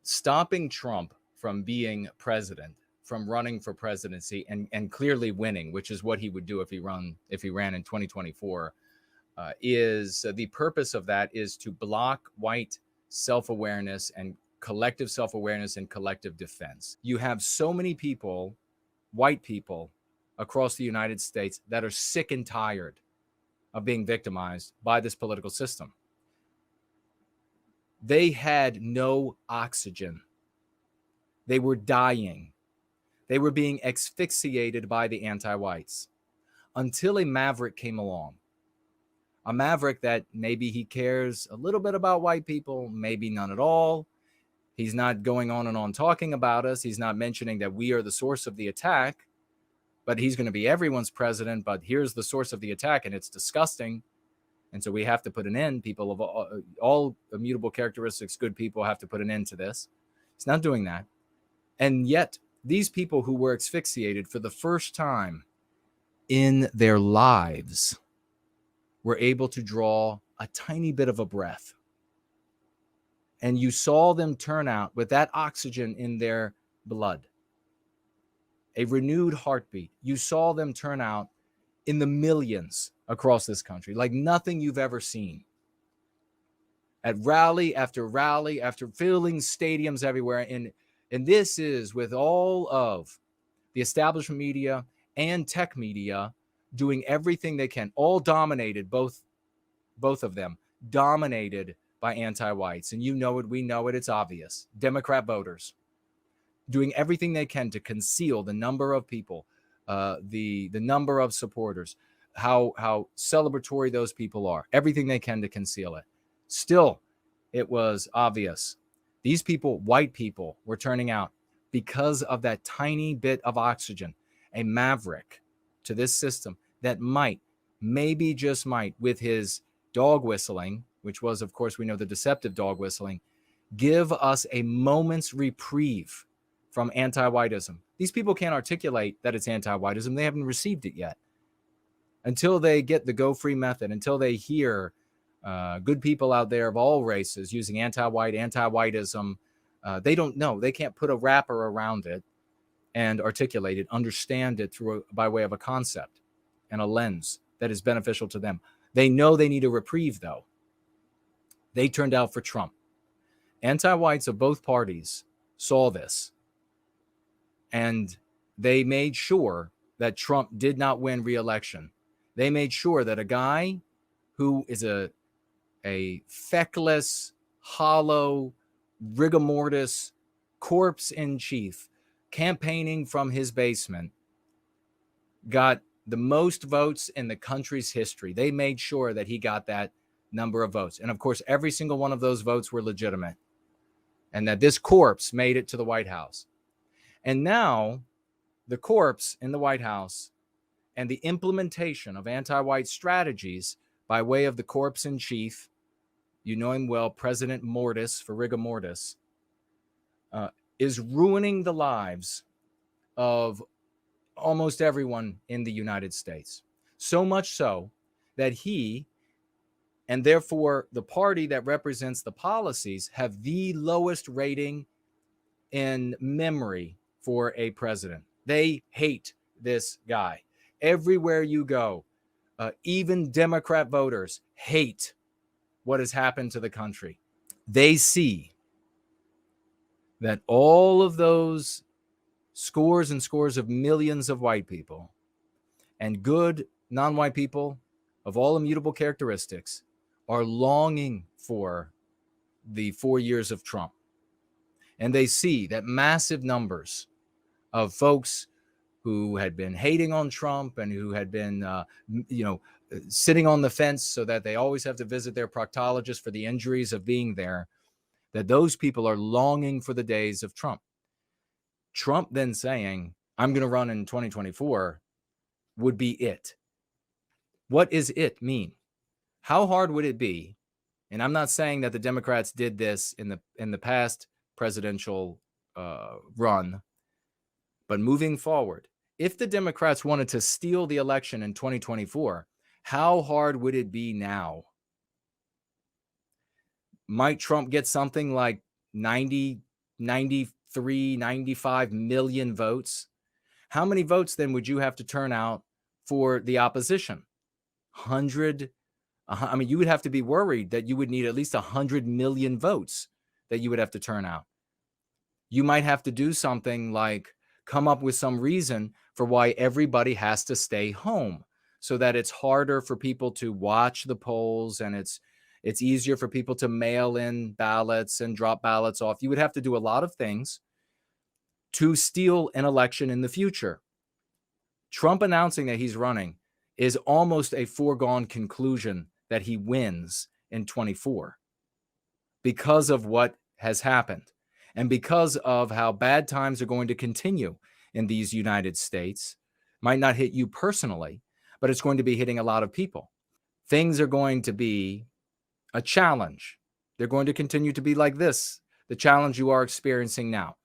stopping Trump from being president, from running for presidency and clearly winning, which is what he would do if he ran in 2024, is the purpose of that is to block white self-awareness and collective self-awareness and collective defense. You have so many people, white people across the United States, that are sick and tired of being victimized by this political system. They had no oxygen. They were dying. They were being asphyxiated by the anti-whites until a maverick came along. A maverick that maybe he cares a little bit about white people, maybe none at all. He's not going on and on talking about us. He's not mentioning that we are the source of the attack, but he's going to be everyone's president. But here's the source of the attack, and it's disgusting. And so we have to put an end. People of all immutable characteristics, good people, have to put an end to this. He's not doing that. And yet, these people who were asphyxiated for the first time in their lives were able to draw a tiny bit of a breath. And you saw them turn out with that oxygen in their blood, a renewed heartbeat. You saw them turn out in the millions across this country, like nothing you've ever seen. At rally after filling stadiums everywhere. And this is with all of the establishment media and tech media doing everything they can, all dominated, both of them, dominated by anti-whites. And you know it, we know it, it's obvious. Democrat voters doing everything they can to conceal the number of people, the number of supporters, how celebratory those people are, everything they can to conceal it. Still, it was obvious. These people, white people, were turning out because of that tiny bit of oxygen, a maverick to this system that might, maybe just might, with his dog whistling, which was, of course, we know the deceptive dog whistling, give us a moment's reprieve from anti-whiteism. These people can't articulate that it's anti-whiteism. They haven't received it yet. Until they get the go free method, until they hear good people out there of all races using anti-whiteism, they don't know. They can't put a wrapper around it and articulate it, understand it by way of a concept and a lens that is beneficial to them. They know they need a reprieve, though. They turned out for Trump. Anti-whites of both parties saw this, and they made sure that Trump did not win re-election. They made sure that a guy who is a feckless, hollow, rigor mortis corpse in chief campaigning from his basement got the most votes in the country's history. They made sure that he got that number of votes. And of course, every single one of those votes were legitimate, and that this corpse made it to the White House. And now the corpse in the White House and the implementation of anti-white strategies by way of the corpse in chief, you know him well, President Mortis for rigor mortis, is ruining the lives of almost everyone in the United States. So much so that he, and therefore the party that represents the policies, have the lowest rating in memory for a president. They hate this guy. Everywhere you go, even Democrat voters hate what has happened to the country. They see that all of those scores and scores of millions of white people and good non-white people of all immutable characteristics are longing for the 4 years of Trump. And they see that massive numbers of folks who had been hating on Trump and who had been, sitting on the fence so that they always have to visit their proctologist for the injuries of being there, that those people are longing for the days of Trump. Trump then saying, I'm going to run in 2024 would be it. What does it mean? How hard would it be? And I'm not saying that the Democrats did this in the past presidential run, but moving forward, if the Democrats wanted to steal the election in 2024, how hard would it be now? Might Trump get something like 90 93, 95 million votes. How many votes then would you have to turn out for the opposition? 100. I mean, you would have to be worried that you would need at least 100 million votes that you would have to turn out. You might have to do something like come up with some reason for why everybody has to stay home so that it's harder for people to watch the polls and it's easier for people to mail in ballots and drop ballots off. You would have to do a lot of things to steal an election in the future. Trump announcing that he's running is almost a foregone conclusion that he wins in 24 because of what has happened and because of how bad times are going to continue in these United States. Might not hit you personally, but it's going to be hitting a lot of people. Things are going to be a challenge. They're going to continue to be like this, the challenge you are experiencing now,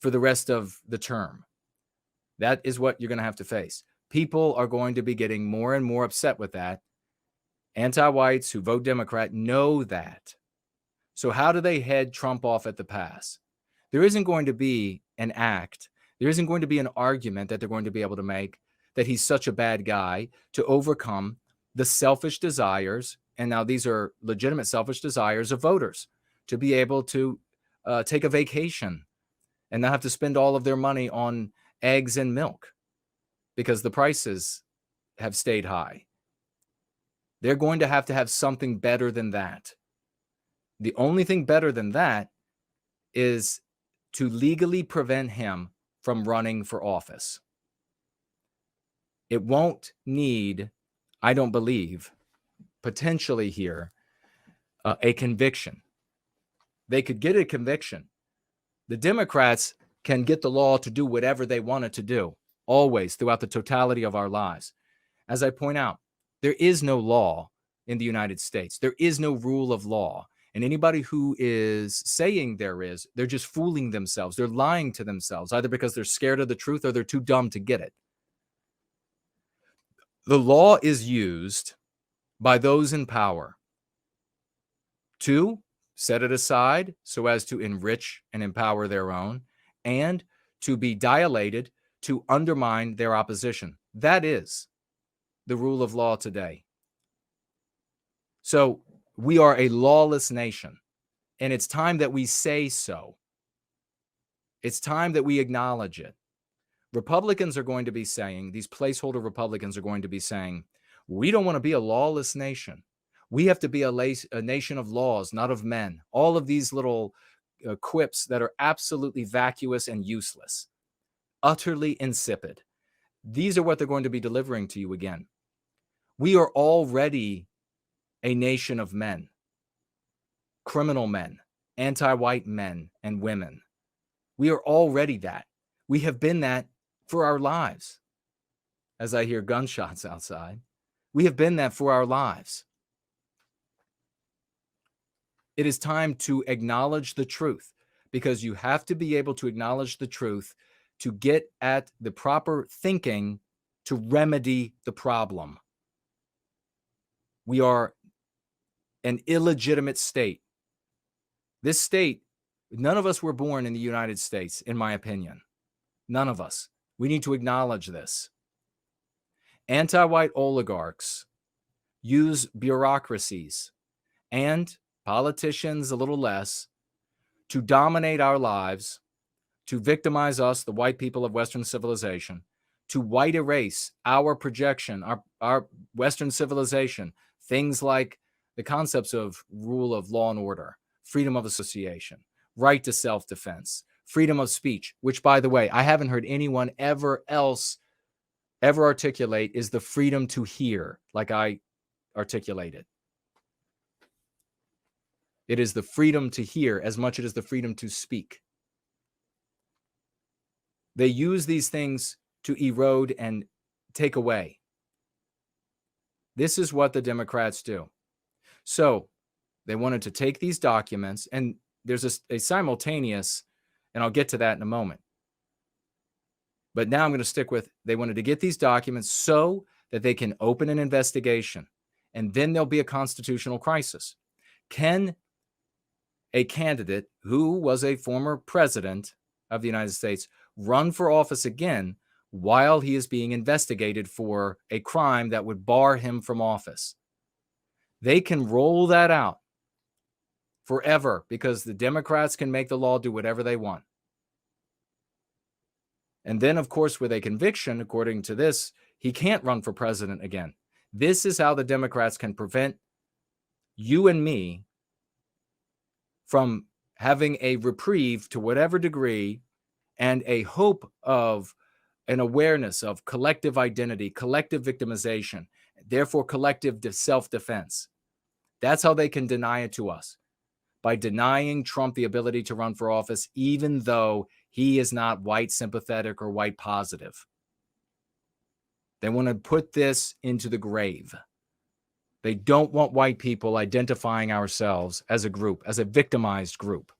for the rest of the term. That is what you're going to have to face. People are going to be getting more and more upset with that. Anti-whites who vote Democrat know that. So how do they head Trump off at the pass? There isn't going to be an act. There isn't going to be an argument that they're going to be able to make that he's such a bad guy to overcome the selfish desires, and now these are legitimate selfish desires of voters, to be able to take a vacation and not have to spend all of their money on eggs and milk because the prices have stayed high. They're going to have something better than that. The only thing better than that is to legally prevent him from running for office. It won't need, I don't believe, potentially here, a conviction. They could get a conviction. The Democrats can get the law to do whatever they want it to do, always, throughout the totality of our lives. As I point out, there is no law in the United States. There is no rule of law. And anybody who is saying there is, they're just fooling themselves. They're lying to themselves, either because they're scared of the truth or they're too dumb to get it. The law is used by those in power to set it aside so as to enrich and empower their own, and to be dilated to undermine their opposition. That is the rule of law today. So we are a lawless nation, and it's time that we say so. It's time that we acknowledge it. Republicans are going to be saying, these placeholder Republicans are going to be saying, we don't want to be a lawless nation. We have to be a nation of laws, not of men. All of these little quips that are absolutely vacuous and useless, utterly insipid. These are what they're going to be delivering to you again. We are already a nation of men, criminal men, anti-white men and women. We are already that. We have been that for our lives. As I hear gunshots outside, we have been that for our lives. It is time to acknowledge the truth, because you have to be able to acknowledge the truth to get at the proper thinking to remedy the problem. We are an illegitimate state. This state, none of us were born in the United States, in my opinion. None of us. We need to acknowledge this. Anti-white oligarchs use bureaucracies and politicians a little less to dominate our lives, to victimize us, the white people of Western civilization, to white erase our projection, our Western civilization, things like the concepts of rule of law and order, freedom of association, right to self-defense, freedom of speech, which, by the way, I haven't heard anyone ever articulate, is the freedom to hear like I articulated. It is the freedom to hear as much as it is the freedom to speak. They use these things to erode and take away. This is what the Democrats do. So they wanted to take these documents, and there's a simultaneous, and I'll get to that in a moment. But now I'm going to stick with, they wanted to get these documents so that they can open an investigation, and then there'll be a constitutional crisis. Can a candidate who was a former president of the United States run for office again while he is being investigated for a crime that would bar him from office. They can roll that out forever because the Democrats can make the law do whatever they want. And then, of course, with a conviction, according to this, he can't run for president again. This is how the Democrats can prevent you and me from having a reprieve to whatever degree and a hope of an awareness of collective identity, collective victimization, therefore collective self-defense. That's how they can deny it to us, by denying Trump the ability to run for office, even though he is not white sympathetic or white positive. They want to put this into the grave. They don't want white people identifying ourselves as a group, as a victimized group.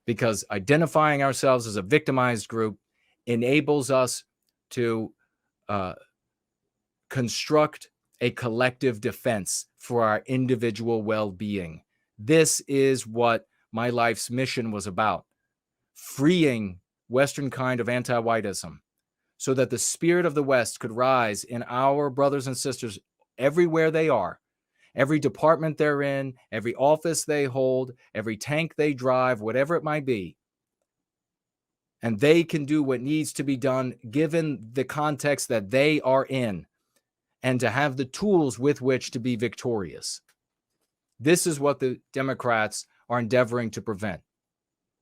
Because identifying ourselves as a victimized group enables us to construct a collective defense for our individual well-being. This is what my life's mission was about: freeing Western kind of anti-whiteism so that the spirit of the West could rise in our brothers and sisters everywhere they are, every department they're in, every office they hold, every tank they drive, whatever it might be. And they can do what needs to be done given the context that they are in, and to have the tools with which to be victorious. This is what the Democrats are endeavoring to prevent.